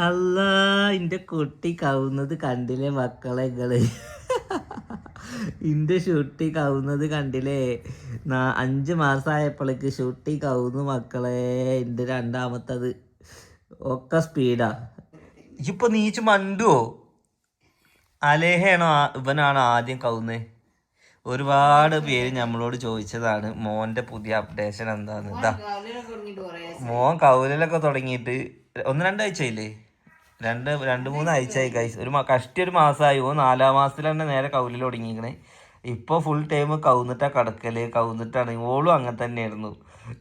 അല്ല എന്റെ കുട്ടി കവുന്നത് കണ്ടില്ലേ മക്കളെ ഇങ്ങള്? ഇന്റെ ഷൂട്ടി കവുന്നത് കണ്ടില്ലേ? 5 മാസമായപ്പോഴേക്ക് ഷൂട്ടി കവുന്നു മക്കളെ. എന്റെ രണ്ടാമത്തത് ഒക്കെ സ്പീഡാ. ഇപ്പൊ നീച്ച് മണ്ടുവോ? അലേഹയാണോ ഇവനാണോ ആദ്യം കവുന്നേ? ഒരുപാട് പേര് നമ്മളോട് ചോദിച്ചതാണ് മോന്റെ പുതിയ അപ്ഡേഷൻ എന്താന്ന്. ഇതാ മോൻ കൗലിലൊക്കെ തുടങ്ങിയിട്ട് 1-2 ആഴ്ചയില്ലേ? 2-3 ആഴ്ചയായി ഗൈസ്. കഷ്ടി ഒരു മാസമായി. 4-ാം മാസത്തിൽ തന്നെ നേരെ കൗലിൽ തുടങ്ങിയിരിക്കണേ. ഇപ്പോൾ ഫുൾ ടൈം കവുന്നിട്ടാ കിടക്കല്, കവുന്നിട്ടാണ്. ഓളും അങ്ങനെ തന്നെയായിരുന്നു.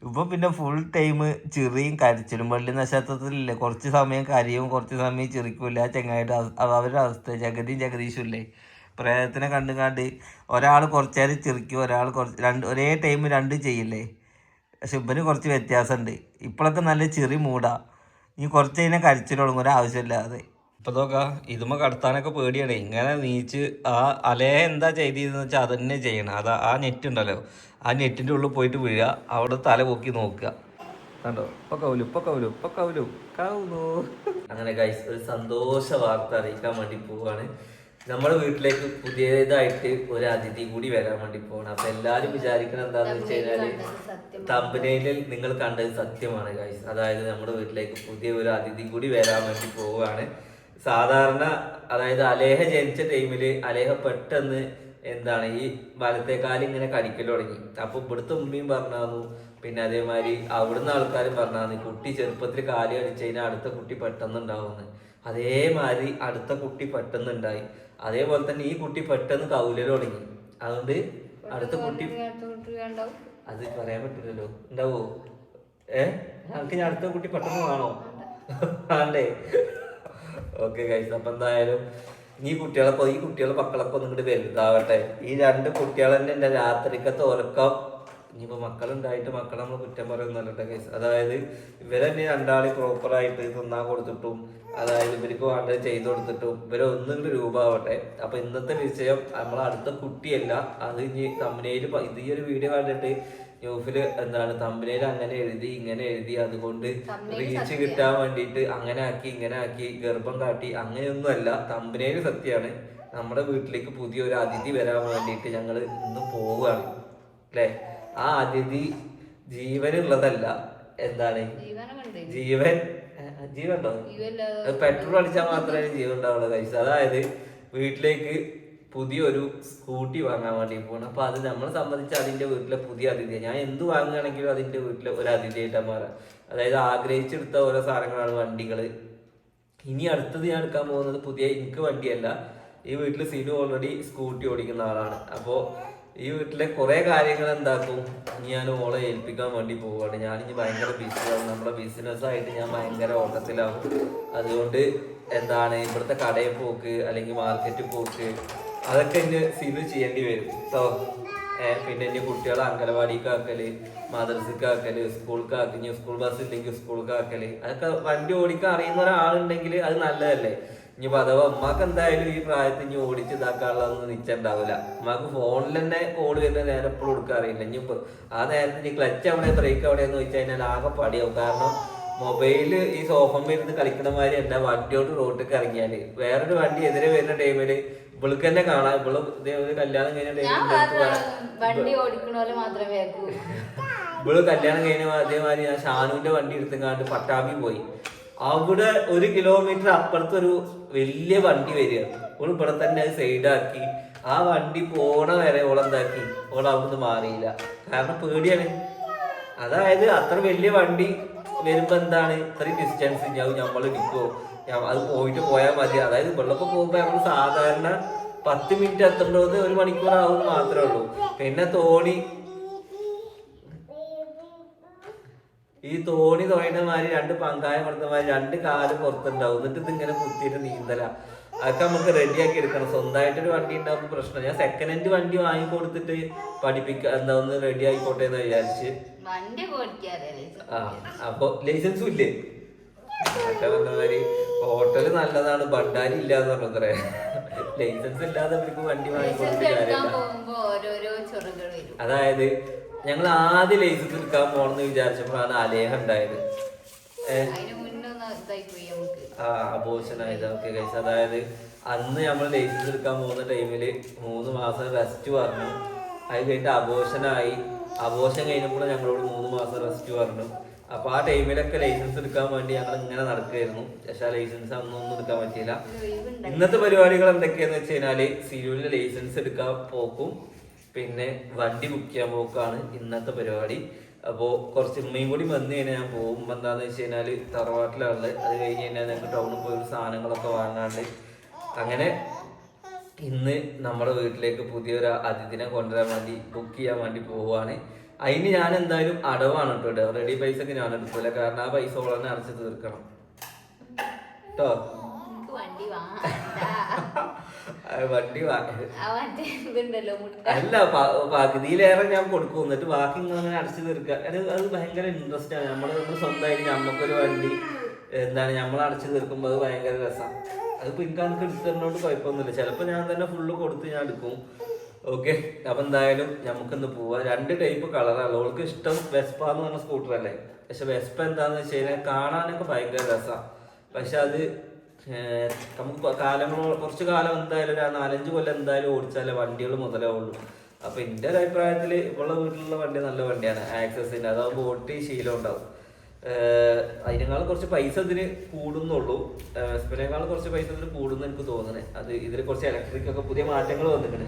ഇപ്പൊ പിന്നെ ഫുൾ ടൈം ചെറിയും കരച്ചിലും. വെള്ളി നക്ഷത്രത്തിലില്ലേ, കുറച്ച് സമയം കരയും കുറച്ച് സമയം ചിരിക്കൂല. ചെങ്ങായിട്ട് അവരുടെ അവസ്ഥ ജഗദീഷും ഇല്ലേ, പ്രേതത്തിനെ കണ്ടുകാണ്ട് ഒരാൾ കുറച്ച് നേരം ചിരിക്കും, ഒരാൾ ഒരേ ടൈം രണ്ടും ചെയ്യില്ലേ. പക്ഷെ ഇവന് കുറച്ച് വ്യത്യാസമുണ്ട്. ഇപ്പോഴൊക്കെ നല്ല ചെറിയ മൂടാ. നീ കുറച്ച് കഴിഞ്ഞാൽ കരച്ചിൽ തുടങ്ങും ഒരാവശ്യമില്ലാതെ. ഇപ്പൊ നോക്കാ ഇതുമ്മ കടത്താനൊക്കെ പേടിയാണ്. ഇങ്ങനെ നീച്ച് ആ അലേ എന്താ ചെയ്തതെന്ന് വെച്ചാൽ അത് തന്നെ ചെയ്യണം. ആ നെറ്റ് ഉണ്ടല്ലോ, ആ നെറ്റിൻ്റെ ഉള്ളിൽ പോയിട്ട് വീഴുക, അവിടെ തല പൊക്കി നോക്കുക. കണ്ടോ, ഇപ്പൊ കൗലു. അങ്ങനെ ഗൈസ് ഒരു സന്തോഷ വാർത്ത അറിയിക്കാൻ വേണ്ടി പോവാണ്. നമ്മുടെ വീട്ടിലേക്ക് പുതിയതായിട്ട് ഒരു അതിഥി കൂടി വരാൻ വേണ്ടി പോകണം. അപ്പൊ എല്ലാരും വിചാരിക്കണം എന്താന്ന് വെച്ച് കഴിഞ്ഞാല്, തമ്പനയിലിൽ നിങ്ങൾ കണ്ടത് സത്യമാണ് ഗൈസ്. അതായത് നമ്മുടെ വീട്ടിലേക്ക് പുതിയ ഒരു അതിഥി കൂടി വരാൻ വേണ്ടി പോവുകയാണ്. സാധാരണ അതായത് അലേഹ ജനിച്ച ടൈമില് അലേഹ പെട്ടെന്ന് ഈ വലത്തേക്കാലം ഇങ്ങനെ കടിക്കൽ തുടങ്ങി. അപ്പൊ ഇവിടുത്തെ ഉമ്മയും പറഞ്ഞു, പിന്നെ അതേമാതിരി അവിടുന്ന് ആൾക്കാരും പറഞ്ഞു കുട്ടി ചെറുപ്പത്തിൽ കാല് കടിച്ചു കഴിഞ്ഞാൽ അടുത്ത കുട്ടി പെട്ടെന്ന് ഉണ്ടാവുമെന്ന്. അതേമാതിരി അടുത്ത കുട്ടി പെട്ടെന്ന് ഉണ്ടായി. അതേപോലെ തന്നെ ഈ കുട്ടി പെട്ടെന്ന് കൗലൽ തുടങ്ങി. അതുകൊണ്ട് അടുത്ത കുട്ടി അത് പറയാൻ പറ്റില്ലല്ലോ. ഉണ്ടാവോ? നമുക്ക് ഞാൻ അടുത്ത കുട്ടി പെട്ടെന്ന് കാണോ? ആണ്ടേ? ഓക്കെ ഗൈസ്, അപ്പൊ എന്തായാലും ഈ കുട്ടികളെ മക്കളൊക്കെ ഒന്നും ഇങ്ങോട്ട് വലുതാവട്ടെ. ഈ 2 കുട്ടികൾ തന്നെ എൻ്റെ രാത്രിക്കത്തെ ഉറക്കം. ഇനിയിപ്പോ മക്കളുണ്ടായിട്ട് മക്കളെ നമ്മൾ കുറ്റം പറയുന്നല്ലോ ഗൈസ്. അതായത് ഇവരെന്നെ 2 പ്രോപ്പറായിട്ട് തിന്നാൻ കൊടുത്തിട്ടും, അതായത് ഇവർക്ക് വേണ്ടത് ചെയ്തു കൊടുത്തിട്ടും ഇവരൊന്നും രൂപമാവട്ടെ. അപ്പൊ ഇന്നത്തെ വിഷയം നമ്മളെ അടുത്ത കുട്ടിയല്ല. അത് ഇനി തമ്പനയിൽ ഇത് ഈ ഒരു വീഡിയോ കണ്ടിട്ട് ന്യൂസില് തമ്പനയിൽ അങ്ങനെ എഴുതി ഇങ്ങനെ എഴുതി, അതുകൊണ്ട് റീച്ച് കിട്ടാൻ വേണ്ടിയിട്ട് അങ്ങനെ ആക്കി ഇങ്ങനെ ആക്കി ഗർഭം കാട്ടി, അങ്ങനെയൊന്നും അല്ല. തമ്പനയിൽ സത്യമാണ്. നമ്മുടെ വീട്ടിലേക്ക് പുതിയൊരു അതിഥി വരാൻ വേണ്ടിയിട്ട് ഞങ്ങൾ ഇന്ന് പോവുകയാണ് അല്ലേ. ആ അതിഥി ജീവനുള്ളതല്ല. ജീവനുണ്ടോ? പെട്രോൾ അടിച്ചാൽ മാത്രമേ ജീവൻ ഉണ്ടാവുള്ളൂ കഴിച്ചു. അതായത് വീട്ടിലേക്ക് പുതിയൊരു സ്കൂട്ടി വാങ്ങാൻ വേണ്ടി പോകണം. അപ്പൊ അത് നമ്മളെ സംബന്ധിച്ച് അതിന്റെ വീട്ടിലെ പുതിയ അതിഥിയാണ്. ഞാൻ എന്ത് വാങ്ങുകയാണെങ്കിലും അതിന്റെ വീട്ടിലെ ഒരു അതിഥിയായിട്ടാണ് മാറാം. അതായത് ആഗ്രഹിച്ചെടുത്ത ഓരോ സാധനങ്ങളാണ് വണ്ടികള്. ഇനി അടുത്തത് ഞാൻ എടുക്കാൻ പോകുന്നത് പുതിയ എനിക്ക് വണ്ടിയല്ല. ഈ വീട്ടിൽ സിനു ഓൾറെഡി സ്കൂട്ടി ഓടിക്കുന്ന ആളാണ്. അപ്പോൾ ഈ വീട്ടിലെ കുറെ കാര്യങ്ങൾ ഞാൻ ഓളെ ഏൽപ്പിക്കാൻ വേണ്ടി പോവുകയാണ്. ഞാനിനി ഭയങ്കര ബിസിയാണ്. നമ്മുടെ ബിസിനസ്സായിട്ട് ഞാൻ ഭയങ്കര ഓട്ടത്തിലാവും. അതുകൊണ്ട് ഇവിടുത്തെ കടയിൽ പോക്ക് അല്ലെങ്കിൽ മാർക്കറ്റിൽ പോക്ക് അതൊക്കെ ഇനി സിനു ചെയ്യേണ്ടി വരും കേട്ടോ. പിന്നെ ഇനി കുട്ടികളെ അംഗനവാടിക്ക് ആക്കല്, മദ്രസക്ക് ആക്കല്, സ്കൂൾക്ക് ആക്കി, സ്കൂൾ ബസ് ഇല്ലെങ്കിൽ സ്കൂൾക്ക് ആക്കല്, അതൊക്കെ വണ്ടി ഓടിക്കാൻ അറിയുന്ന ഒരാളുണ്ടെങ്കിൽ അത് നല്ലതല്ലേ. ഇനി അഥവാ ഉമ്മാക്ക് എന്തായാലും ഈ പ്രായത്തിൽ ഇനി ഓടിച്ച് ഇതാക്കാനുള്ളതൊന്നും നിശ്ചയുണ്ടാവില്ല. ഉമ്മാക്ക് ഫോണിൽ തന്നെ കോള് വരുന്ന നേരം എപ്പോഴും കൊടുക്കാറില്ല. ഇനിയിപ്പോ ആ നേരത്തെ ഇനി ക്ലച്ച് അവിടെ ബ്രേക്ക് എവിടെയെന്ന് ചോദിച്ചു കഴിഞ്ഞാൽ ആകെ പടിയാവും. കാരണം മൊബൈല് ഈ സോഫമ്മ ഇരുന്ന് കളിക്കണ മാതിരി അല്ല വണ്ടിയോട്ട് റോട്ടിലേക്ക് ഇറങ്ങിയാല്. വേറൊരു വണ്ടി എതിരെ വരുന്ന ടൈമില് ഇവൾക്ക് തന്നെ കാണാം. ഇവള് ഇതേപോലെ കല്യാണം കഴിഞ്ഞ ഇവള് കല്യാണം കഴിഞ്ഞ അതേമാതിരി ഞാൻ ഷാനുവിന്റെ വണ്ടി എടുത്തുങ്ങാണ്ട് പട്ടാമ്പി പോയി. അവിടെ 1 കിലോമീറ്റർ അപ്പുറത്തൊരു വലിയ വണ്ടി വരിക. ഓൾ ഇവിടെ തന്നെ അത് സൈഡാക്കി. ആ വണ്ടി പോണ വരെ ഓളെന്താക്കി, ഓൾ അവിടുന്ന് മാറിയില്ല. കാരണം പേടിയാണ്. അതായത് അത്ര വലിയ വണ്ടി വരുമ്പോ ഇത്രയും ഡിസ്റ്റൻസ് നമ്മൾ ഇടിക്കോ, അത് പോയാൽ മതി. അതായത് വെള്ളമൊക്കെ പോകുമ്പോ നമ്മൾ സാധാരണ 10 മിനിറ്റ് എത്തേണ്ടത് 1 മണിക്കൂർ ആവുമെന്ന് മാത്രമേ ഉള്ളൂ. പിന്നെ ഈ തോണി തോന്നുന്ന മാതിരി 2 പങ്കായം കൊടുത്ത മാതിരി 2 കാല് പുറത്തുണ്ടാവും. എന്നിട്ട് ഇതിങ്ങനെ കുത്തിയിട്ട് നീന്തല. അതൊക്കെ നമുക്ക് റെഡിയാക്കി എടുക്കണം. സ്വന്തമായിട്ടൊരു വണ്ടി ഉണ്ടാകുമ്പോൾ പ്രശ്നം. ഞാൻ സെക്കൻഡ് ഹാൻഡ് വണ്ടി വാങ്ങിക്കൊടുത്തിട്ട് പഠിപ്പിക്കാം, ഒന്ന് റെഡി ആയിക്കോട്ടെ എന്ന് വിചാരിച്ച്. അപ്പൊ ലൈസൻസും ഇല്ലേ? മാതിരി ഹോട്ടല് നല്ലതാണ്, ഭണ്ടാരി ഇല്ലാന്ന് പറഞ്ഞത്രേ. ലൈസൻസ് ഇല്ലാതെ അവർക്ക് വണ്ടി വാങ്ങിക്കൊടുത്തിട്ട് കാര്യമില്ല. അതായത് ഞങ്ങൾ ആദ്യം ലൈസൻസ് എടുക്കാൻ പോകണമെന്ന് വിചാരിച്ചപ്പോഴാണ് അലേഹ ഉണ്ടായത്. അബോഷനായത്. ഓക്കെ ഗൈസ്, അതായത് അന്ന് നമ്മൾ ലൈസൻസ് എടുക്കാൻ പോകുന്ന ടൈമിൽ 3 മാസം റെസ്റ്റ് പറഞ്ഞു. അത് കഴിഞ്ഞിട്ട് അബോഷനായി. അബോഷൻ കഴിഞ്ഞപ്പോൾ ഞങ്ങളോട് 3 മാസം റെസ്റ്റ് പറഞ്ഞു. അപ്പോൾ ആ ടൈമിലൊക്കെ ലൈസൻസ് എടുക്കാൻ വേണ്ടി ഞങ്ങൾ ഇങ്ങനെ നടക്കുകയായിരുന്നു. പക്ഷെ ആ ലൈസൻസ് അന്നൊന്നും എടുക്കാൻ പറ്റിയില്ല. ഇന്നത്തെ പരിപാടികൾ എന്തൊക്കെയാന്ന് വെച്ച് കഴിഞ്ഞാൽ സിരുവിൽ ലൈസൻസ് എടുക്കാൻ പോക്കും പിന്നെ വണ്ടി ബുക്ക് ചെയ്യാൻ പോക്കാണ് ഇന്നത്തെ പരിപാടി. അപ്പോൾ കുറച്ച് ഉമ്മയും കൂടി വന്നു കഴിഞ്ഞാൽ ഞാൻ പോകും. എന്താണെന്ന് വെച്ച് കഴിഞ്ഞാൽ തറവാട്ടിലുള്ളത്. അത് കഴിഞ്ഞ് കഴിഞ്ഞാൽ ഞങ്ങൾക്ക് ടൗണിൽ പോയി സാധനങ്ങളൊക്കെ വാങ്ങാണ്ട് അങ്ങനെ ഇന്ന് നമ്മുടെ വീട്ടിലേക്ക് പുതിയൊരു അതിഥിനെ കൊണ്ടുവരാൻ വേണ്ടി ബുക്ക് ചെയ്യാൻ വേണ്ടി പോവുകയാണ്. അതിന് ഞാൻ എന്തായാലും അടവാണ് കേട്ടോ. റെഡി പൈസ ഒക്കെ ഞാൻ എടുക്കില്ല, കാരണം ആ പൈസ ഉടനെ അടച്ച് തീർക്കണം കേട്ടോ. വണ്ടി അല്ല, പകുതിയിലേറെ ഞാൻ കൊടുക്കും. എന്നിട്ട് ബാക്കി അങ്ങനെ അടച്ചു തീർക്കുക. അത് ഭയങ്കര ഇൻട്രസ്റ്റ് ആണ്. നമ്മൾ സ്വന്തമായിട്ട് നമുക്കൊരു വണ്ടി എന്താണ് നമ്മൾ അടച്ചു തീർക്കുമ്പോൾ അത് ഭയങ്കര രസമാണ്. അതിപ്പോ എനിക്ക് അതൊക്കെ എടുത്തതിനോട് കുഴപ്പമൊന്നുമില്ല. ചിലപ്പോൾ ഞാൻ തന്നെ ഫുള്ള് കൊടുത്ത് ഞാൻ എടുക്കും. ഓക്കെ, അപ്പൊ എന്തായാലും നമുക്കൊന്ന് പോവാം. 2 ടൈപ്പ് കളറാണ്. അവൾക്ക് ഇഷ്ടം വെസ്പ എന്ന് പറഞ്ഞ സ്കൂട്ടർ അല്ലേ. പക്ഷെ വെസ്പ എന്താന്ന് വെച്ച് കഴിഞ്ഞാൽ കാണാനൊക്കെ ഭയങ്കര രസമാണ്. പക്ഷെ അത് നമുക്ക് കുറച്ച് കാലം എന്തായാലും 4-5 കൊല്ലം എന്തായാലും ഓടിച്ചാലേ വണ്ടികൾ മുതലാവുള്ളൂ. അപ്പൊ എൻ്റെ ഒരു അഭിപ്രായത്തിൽ ഇവളുടെ വീട്ടിലുള്ള വണ്ടി നല്ല വണ്ടിയാണ്, ആക്സസിന്റെ. അതാവുമ്പോൾ ഓട്ടി ശീലം ഉണ്ടാവും. അതിനേക്കാൾ കുറച്ച് പൈസ ഇതിന് കൂടുന്നുള്ളൂ. വെസ്പിനേക്കാൾ കുറച്ച് പൈസ ഇതിന് കൂടുന്നു എനിക്ക് തോന്നുന്നത്. അത് ഇതിൽ കുറച്ച് ഇലക്ട്രിക് ഒക്കെ പുതിയ മാറ്റങ്ങൾ വന്നിട്ടുണ്ട്.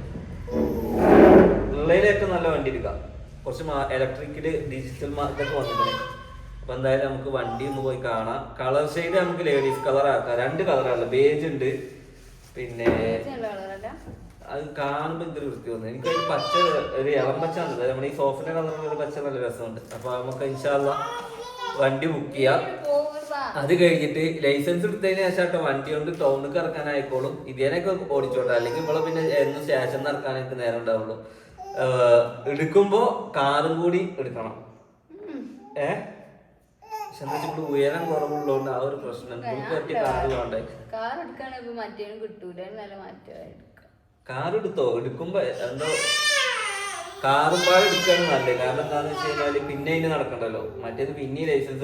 ഉള്ളതിൽ ഏറ്റവും നല്ല വണ്ടി എടുക്കാം. കുറച്ച് ഇലക്ട്രിക്കില് ഡിജിറ്റൽ ഇതൊക്കെ വന്നിട്ടുണ്ട്. അപ്പൊ എന്തായാലും നമുക്ക് വണ്ടി ഒന്ന് പോയി കാണാം. കളർ ഷെയ്ഡ് നമുക്ക് ലേഡീസ് കളർ ആക്കാം. 2 കളറാണ്, ബേജ് ഉണ്ട്, പിന്നെ അത് കാണുമ്പോൾ എന്തൊരു വൃത്തി തോന്നുന്നു. എനിക്കൊരു പച്ച, ഒരു ഇളം പച്ച ഉണ്ട്. നമ്മുടെ ഈ സോഫിന്റെ കളറിലുള്ള ഒരു പച്ച നല്ല രസമുണ്ട്. അപ്പൊ നമുക്ക് ഇൻഷാ അല്ലാ വണ്ടി ബുക്ക് ചെയ്യാം. അത് കഴിഞ്ഞിട്ട് ലൈസൻസ് എടുത്തതിന് ശേഷം കേട്ടോ വണ്ടി കൊണ്ട് ടൗണിൽ ഇറക്കാനായിക്കോളും. ഇതിനൊക്കെ ഓടിച്ചോട്ടെ, അല്ലെങ്കിൽ ഇവിടെ പിന്നെ എന്നും സ്റ്റേഷനിൽ ഇറക്കാനായിട്ട് നേരം ഉണ്ടാവുള്ളൂ. എടുക്കുമ്പോ കാറും കൂടി എടുക്കണം. പക്ഷെ എന്താ വെച്ചാൽ ഉയരം കുറവുള്ളതുകൊണ്ട് ആ ഒരു പ്രശ്നം. പറ്റിയ കാറ് വേണ്ടേ? കാർ എടുത്തോ? എടുക്കുമ്പോ എന്തോ കാറും പാട് എടുക്കാണ് നല്ലത്. കാരണം എന്താന്ന് വെച്ച് കഴിഞ്ഞാല് പിന്നെ അതിന് നടക്കണ്ടല്ലോ. മറ്റേത് പിന്നെ ലൈസൻസ്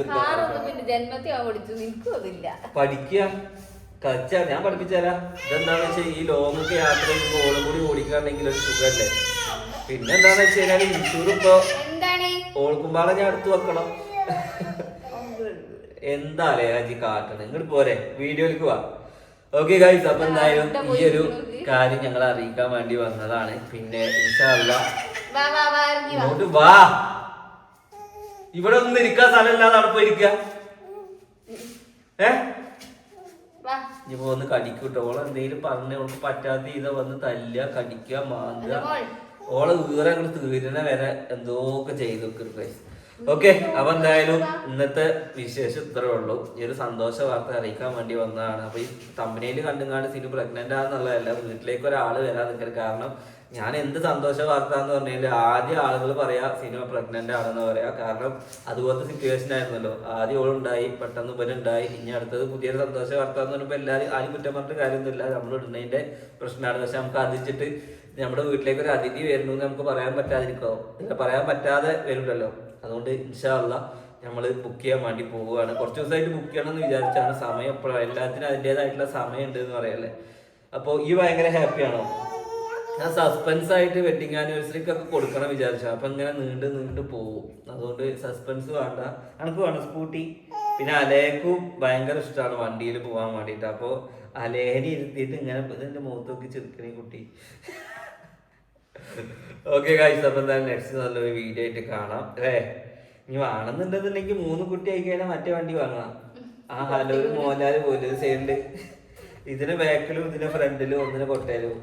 പഠിക്കുക കച്ച ഞാൻ പഠിപ്പിച്ചാലാ. ഇതെന്താന്ന് വെച്ചാൽ ഈ ലോങ് ഒക്കെ യാത്ര ചെയ്യുമ്പോൾ ഓളും കൂടി ഓടിക്കാണെങ്കിൽ ഒരു സുഖല്ലേ. പിന്നെ എന്താന്ന് വെച്ച് കഴിഞ്ഞാല് ഇൻഷൂർ ഇപ്പൊ ഓൾക്കുമ്പാടെ ഞാൻ എടുത്തു വെക്കണം. എന്താലേ അജി കാട്ടണം. ഇങ്ങോട്ട് പോരെ, വീഡിയോയിലേക്ക് പോവാ. ഓക്കെ ഗൈസ്, അപ്പൊ എന്തായാലും ഈ ഒരു കാര്യം ഞങ്ങൾ അറിയിക്കാൻ വേണ്ടി വന്നതാണ്. പിന്നെ ഇൻഷാ അല്ലാ ഇങ്ങോട്ട് വാ. ഇവിടെ ഒന്നും ഇരിക്കാൻ സ്ഥലമില്ലാതെ അവിടെ പോയിരിക്ക. ഇനിയിപ്പോ ഒന്ന് കടിക്കൂട്ടോ. ഓളെ എന്തെങ്കിലും പറഞ്ഞ ഓൾക്ക് പറ്റാത്ത ഇത വന്ന് തല്ലുക, കടിക്കുക, മാന്തുക. ഓളെ വീറെ അങ്ങോട്ട് തീരുന്ന വരെ എന്തോക്കെ ചെയ്തു ഗൈസ്. ഓക്കെ, അപ്പൊ എന്തായാലും ഇന്നത്തെ വിശേഷം ഇത്രേ ഉള്ളൂ. ഈ ഒരു സന്തോഷ വാർത്ത അറിയിക്കാൻ വേണ്ടി വന്നതാണ്. അപ്പൊ ഈ കമ്പനിയിൽ കണ്ടുങ്ങാണ്ട് സിനു പ്രഗ്നന്റ് ആണെന്നുള്ളതല്ല, വീട്ടിലേക്ക് ഒരാള് വരാൻ നിൽക്കരുത്. കാരണം ഞാൻ എന്ത് സന്തോഷ വാർത്ത എന്ന് പറഞ്ഞാൽ ആദ്യം ആളുകൾ പറയാ സിനിമ പ്രഗ്നന്റ് ആണെന്ന് പറയാ. കാരണം അതുപോലത്തെ സിറ്റുവേഷൻ ആയിരുന്നല്ലോ. ആദ്യം ഓളുണ്ടായി, പെട്ടെന്ന് ഇവനുണ്ടായി, ഇനി അടുത്തത് പുതിയൊരു സന്തോഷ വാർത്ത എന്ന് പറയുമ്പോൾ എല്ലാവരും ആരും കുറ്റം പറഞ്ഞിട്ട് കാര്യമൊന്നുമില്ല. നമ്മൾ ഇടുന്നതിന്റെ പ്രശ്നമാണ്. പക്ഷെ നമുക്ക് അതിച്ചിട്ട് നമ്മുടെ വീട്ടിലേക്ക് ഒരു അതിഥി വരുന്നു എന്ന് നമുക്ക് പറയാൻ പറ്റാതിരിക്കോ? പറയാൻ പറ്റാതെ വരുമല്ലോ. അതുകൊണ്ട് ഇൻഷാ അല്ലാ നമ്മൾ ബുക്ക് ചെയ്യാൻ വേണ്ടി പോവുകയാണ്. കുറച്ച് ദിവസമായിട്ട് ബുക്ക് ചെയ്യണം എന്ന് വിചാരിച്ചാണ്. സമയം എപ്പോഴാണ്, എല്ലാത്തിനും അതിൻ്റെതായിട്ടുള്ള സമയം ഉണ്ട് എന്ന് പറയല്ലേ. അപ്പോൾ ഈ ഭയങ്കര ഹാപ്പിയാണോ? ഞാൻ സസ്പെൻസ് ആയിട്ട് വെഡിങ് ആനിവേഴ്സറിക്കൊക്കെ കൊടുക്കണം വിചാരിച്ചു. അപ്പൊ ഇങ്ങനെ നീണ്ടു പോകും. അതുകൊണ്ട് സസ്പെൻസ് വേണ്ട. എനിക്ക് വേണം സ്കൂട്ടി. പിന്നെ അലേക്കും ഭയങ്കര ഇഷ്ടമാണ് വണ്ടിയിൽ പോകാൻ വേണ്ടിയിട്ട്. അപ്പോൾ അലേനെ ഇരുത്തിയിട്ട് ഇങ്ങനെ ഇതിന്റെ മുഖത്ത് നോക്കി ചെറുക്കണി കുട്ടി. ഓക്കെ ഗൈസ്, അപ്പൊ എന്തായാലും നെക്സ്റ്റ് നല്ലൊരു വീഡിയോ ആയിട്ട് കാണാം. ഇനി വേണമെന്നുണ്ടെന്നുണ്ടെങ്കിൽ 3 കുട്ടി ആയി കഴിഞ്ഞാൽ മറ്റേ വണ്ടി വാങ്ങാം. ആ ഹലോര് മോഹൻലാല് പോലും സൈഡില്, ഇതിന് ബാക്കിലും ഇതിന്റെ ഫ്രണ്ടിലും ഒന്നിനെ കൊട്ടയിലും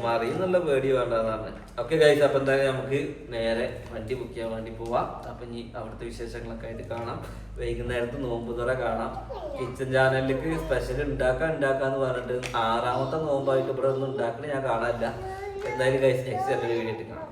മറിയെന്നുള്ള പേടി വേണ്ടെന്നാണ്. ഓക്കെ ഗൈസ്, അപ്പൊ എന്തായാലും നമുക്ക് നേരെ വണ്ടി ബുക്ക് ചെയ്യാൻ വേണ്ടി പോവാം. അപ്പൊ ഇനി അവിടുത്തെ വിശേഷങ്ങളൊക്കെ ആയിട്ട് കാണാം. വൈകുന്നേരത്ത് നോമ്പുതുറ കാണാം. കിച്ചൺ ചാനലിലേക്ക് സ്പെഷ്യൽ ഉണ്ടാക്കാന്ന് പറഞ്ഞിട്ട് 6ാമത്തെ നോമ്പായിട്ട് ഇവിടെ ഒന്നും ഉണ്ടാക്കണേ ഞാൻ കാണാനില്ല. എന്തായാലും ഗൈസ് നെക്സ്റ്റ് വീഡിയോ ആയിട്ട് കാണാം.